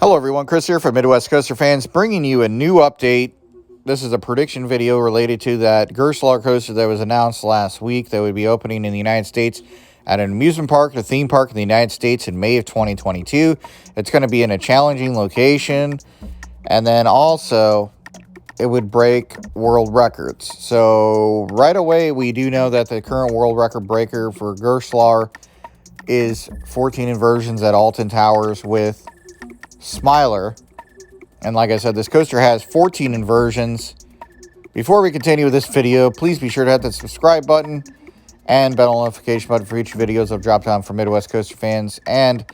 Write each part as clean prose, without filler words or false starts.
Hello everyone, Chris here from Midwest Coaster Fans, bringing you a new update. This is a prediction video related to that Gerstlauer Coaster that was announced last week that would be opening in the United States at an amusement park, a theme park in the United States in May of 2022. It's going to be in a challenging location, and then also it would break world records. So right away, we do know that the current world record breaker for Gerstlauer is 14 inversions at Alton Towers with Smiler. And like I said, this coaster has 14 inversions. Before we continue with this video, please be sure to hit the subscribe button and bell notification button for future videos I've dropped on for Midwest Coaster Fans. And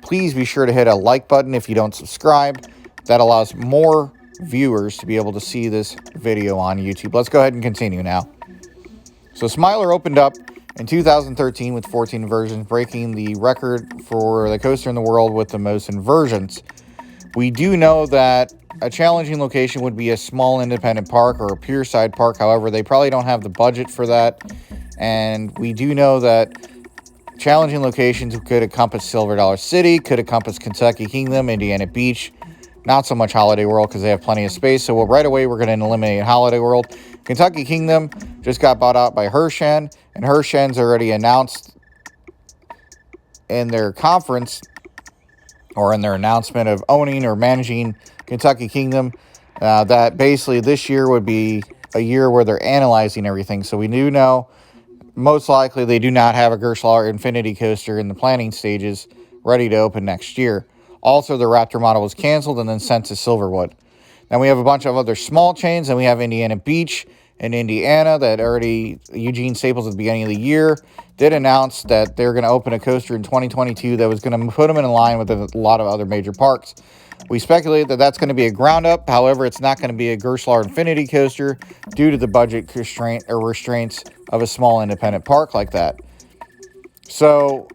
please be sure to hit a like button if you don't subscribe. That allows more viewers to be able to see this video on YouTube. Let's go ahead and continue now. So Smiler opened up in 2013 with 14 inversions, breaking the record for the coaster in the world with the most inversions. We do know that a challenging location would be a small independent park or a pier-side park. However, they probably don't have the budget for that. And we do know that challenging locations could encompass Silver Dollar City, could encompass Kentucky Kingdom, Indiana Beach. Not so much Holiday World because they have plenty of space. So right away, we're going to eliminate Holiday World. Kentucky Kingdom just got bought out by Hershen. And Hershen's already announced in their conference or in their announcement of owning or managing Kentucky Kingdom, that basically this year would be a year where they're analyzing everything. So we do know most likely they do not have a Gerstlauer Infinity Coaster in the planning stages ready to open next year. Also, the Raptor model was canceled and then sent to Silverwood. Then we have a bunch of other small chains, and we have Indiana Beach in Indiana that already, Eugene Staples at the beginning of the year did announce that they're going to open a coaster in 2022 that was going to put them in line with a lot of other major parks. We speculate that that's going to be a ground up. However, it's not going to be a Gerstlauer Infinity Coaster due to the budget constraint or restraints of a small independent park like that. So,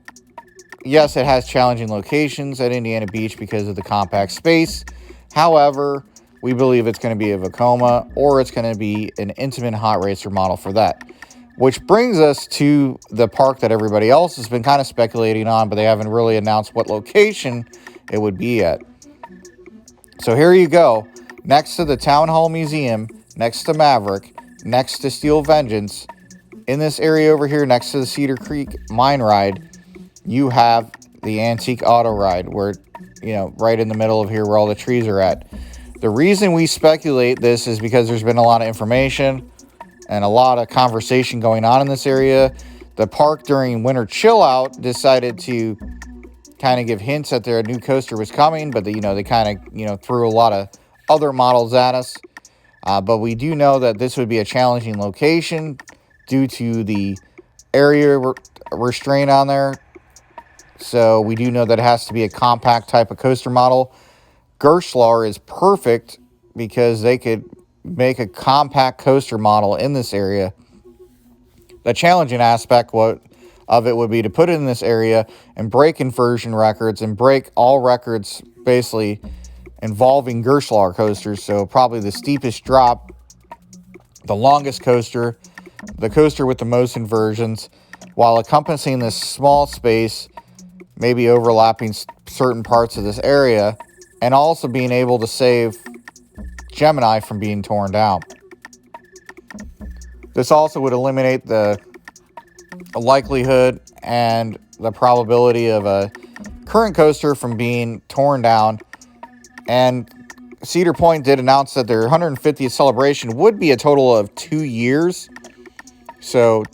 yes, it has challenging locations at Indiana Beach because of the compact space. However, we believe it's going to be a Vekoma or it's going to be an intimate hot racer model for that. Which brings us to the park that everybody else has been kind of speculating on, but they haven't really announced what location it would be at. So here you go. Next to the Town Hall Museum, next to Maverick, next to Steel Vengeance, in this area over here next to the Cedar Creek Mine Ride, you have the Antique Auto Ride, where, right in the middle of here where all the trees are at. The reason we speculate this is because there's been a lot of information and a lot of conversation going on in this area. The park during Winter Chill Out decided to kind of give hints that their new coaster was coming, but they kind of threw a lot of other models at us. But we do know that this would be a challenging location due to the area restraint on there. So we do know that it has to be a compact type of coaster model. Gerstlauer is perfect because they could make a compact coaster model in this area. The challenging aspect of it would be to put it in this area and break inversion records and break all records basically involving Gerstlauer coasters. So probably the steepest drop, the longest coaster, the coaster with the most inversions, while encompassing this small space, maybe overlapping certain parts of this area, and also being able to save Gemini from being torn down. This also would eliminate the likelihood and the probability of a current coaster from being torn down. And Cedar Point did announce that their 150th celebration would be a total of 2 years. So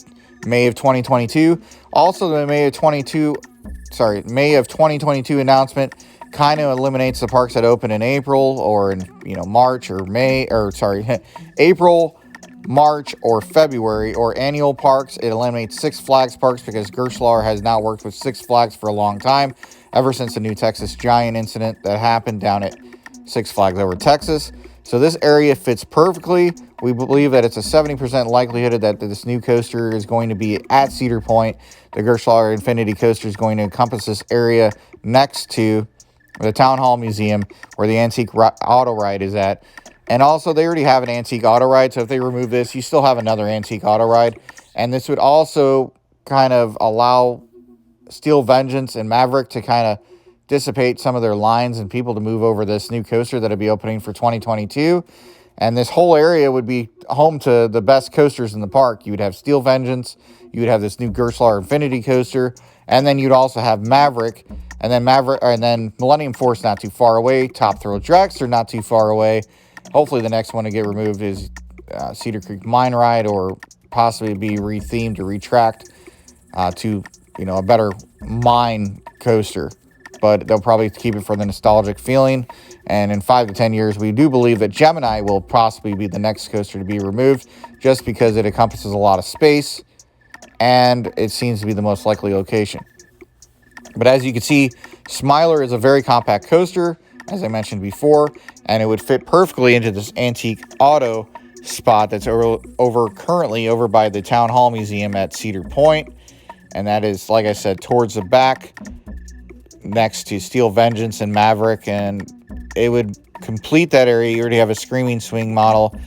May of 2022. Also, the May of 2022 announcement kind of eliminates the parks that open in April or in March or April, March, or February, or annual parks. It eliminates Six Flags parks because Gerstlauer has not worked with Six Flags for a long time, ever since the New Texas Giant incident that happened down at Six Flags Over Texas. So this area fits perfectly. We believe that it's a 70% likelihood that this new coaster is going to be at Cedar Point. The Gerstlauer Infinity Coaster is going to encompass this area next to the Town Hall Museum where the Antique Auto Ride is at. And also, they already have an Antique Auto Ride, so if they remove this, you still have another Antique Auto Ride. And this would also kind of allow Steel Vengeance and Maverick to kind of dissipate some of their lines and people to move over this new coaster that'll be opening for 2022. And this whole area would be home to the best coasters in the park. You would have Steel Vengeance, you would have this new Gerstlauer Infinity coaster, and then you'd also have Maverick, and then Millennium Force not too far away, Top Thrill Dragster not too far away. Hopefully the next one to get removed is Cedar Creek Mine Ride, or possibly be rethemed or retracked to a better mine coaster. But they'll probably keep it for the nostalgic feeling. And in 5 to 10 years, we do believe that Gemini will possibly be the next coaster to be removed, just because it encompasses a lot of space and it seems to be the most likely location. But as you can see, Smiler is a very compact coaster, as I mentioned before, and it would fit perfectly into this antique auto spot that's currently over by the Town Hall Museum at Cedar Point. And that is, like I said, towards the back, next to Steel Vengeance and Maverick, and it would complete that area. You already have a Screaming Swing model.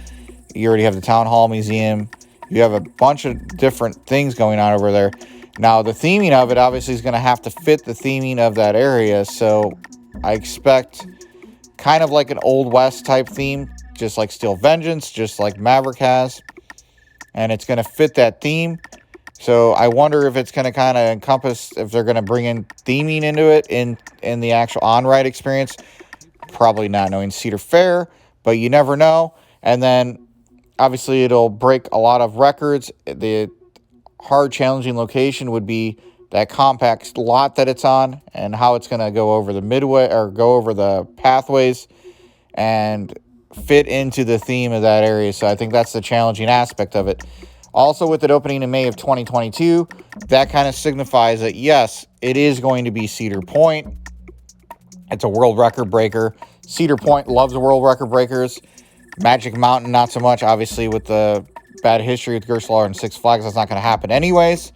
You already have the Town Hall Museum. You have a bunch of different things going on over there. Now, the theming of it obviously is going to have to fit the theming of that area, so I expect kind of like an Old West type theme, just like Steel Vengeance, just like Maverick has, and it's going to fit that theme. So I wonder if it's going to kind of encompass, if they're going to bring in theming into it in the actual on-ride experience. Probably not, knowing Cedar Fair, but you never know. And then obviously it'll break a lot of records. The hard, challenging location would be that compact lot that it's on, and how it's going to go over the midway, or go over the pathways and fit into the theme of that area. So I think that's the challenging aspect of it. Also, with it opening in May of 2022, that kind of signifies that, yes, it is going to be Cedar Point. It's a world record breaker. Cedar Point loves world record breakers. Magic Mountain, not so much. Obviously, with the bad history with Gerstlauer and Six Flags, that's not going to happen anyways.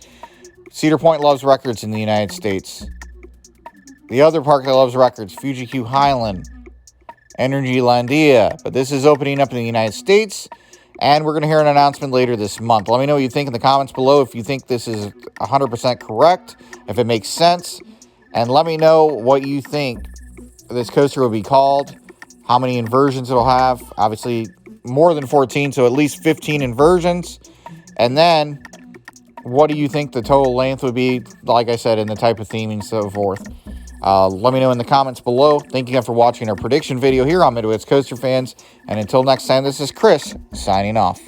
Cedar Point loves records in the United States. The other park that loves records, Fuji Q Highland, Energylandia. But this is opening up in the United States, and we're going to hear an announcement later this month. Let me know what you think in the comments below, if you think this is 100% correct, if it makes sense, and let me know what you think this coaster will be called, how many inversions it'll have. Obviously, more than 14, so at least 15 inversions. And then, what do you think the total length would be, like I said, in the type of theming and so forth. Let me know in the comments below. Thank you again for watching our prediction video here on Midwest Coaster Fans. And until next time, this is Chris, signing off.